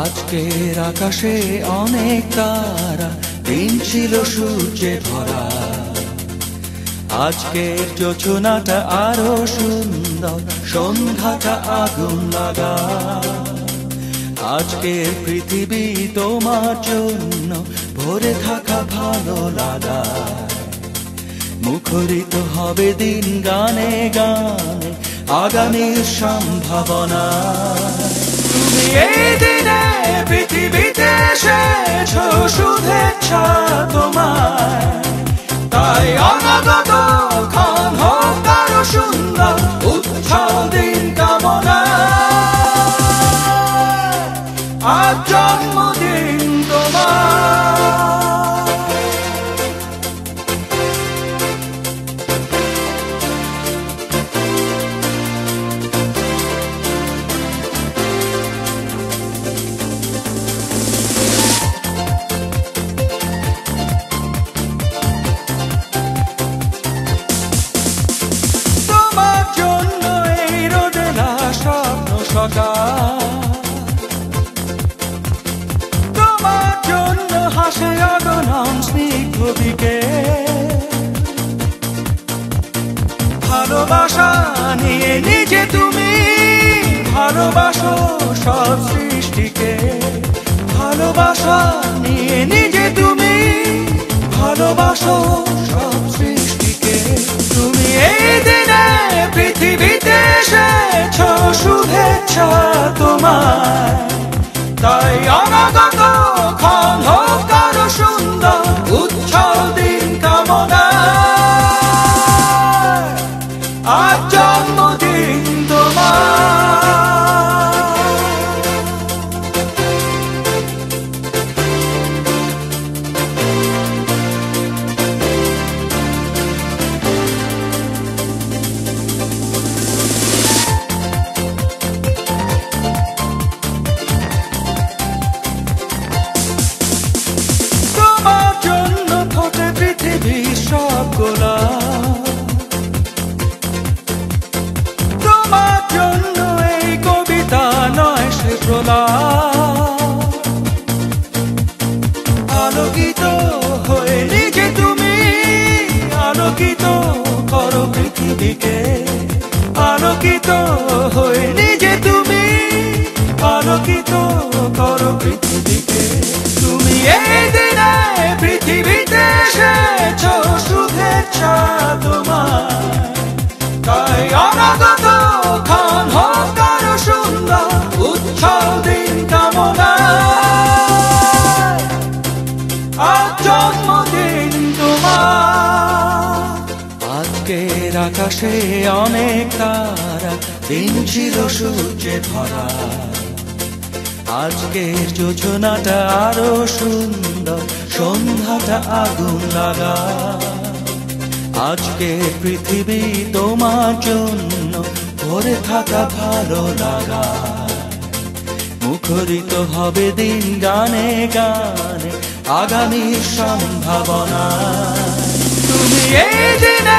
আজকের আকাশে অনেক তারা, দিন ছিল সূর্যে ভরা। আজকের যোজনাটা আরো সুন্দর, সন্ধ্যাটা আগুন লাগা। আজকের পৃথিবী তোমার জন্য ভরে থাকা ভালো লাগা। মুখরিত হবে দিন গানে গানে, আগামীর সম্ভাবনা। তুমি এই দিনে পৃথিবীতে এসেছো, শুভেচ্ছা তোমায়। তাই অনাগত ক্ষণ হোক আরো সুন্দর, উৎসব দিন কামনা। আজ জন্মদিন তোমার। তোমার জন্য হাসে অগণন স্নিগ্ধ বিকেল। ভালোবাসা নিয়ে নিজে তুমি ভালোবাসো সব সৃষ্টিকে। ভালোবাসা নিয়ে নিজে তুমি ভালোবাসো সব সৃষ্টিকে। তুমি এই দিনে পৃথিবীতে এসেছো, শুভেচ্ছা তোমায়। তাই অনাগত ক্ষণ হোক আরো সুন্দর, উৎসব দিন কামনা। আজ জন্মদিন তোমার। তোমার জন্য এই কবিতা নয় সে প্রলাপ। আলোকিত হয়ে নিজে তুমি আলোকিত করো পৃথিবীকে। আলোকিত হয়ে নিজে তুমি আলোকিত করো পৃথিবীকে। তুমি এই দিনে পৃথিবীতে এসেছো, শুভেচ্ছা তোমায়। তাই অনাগত ক্ষণ হোক আরো সুন্দর, উৎসব দিন কামনা। আজ জন্মদিন তোমার। আজকের আকাশে অনেক তারা, দিন ছিল সূর্যে ভরা। আজকের যোজনাটা আরো সুন্দর, সন্ধ্যাটা আগুন লাগা। আজকে পৃথিবী তোমার জন্য ভরে থাকা ভালো লাগা। মুখরিত হবে দিন গানে গানে, আগামীর সম্ভাবনা। তুমি এই দিনে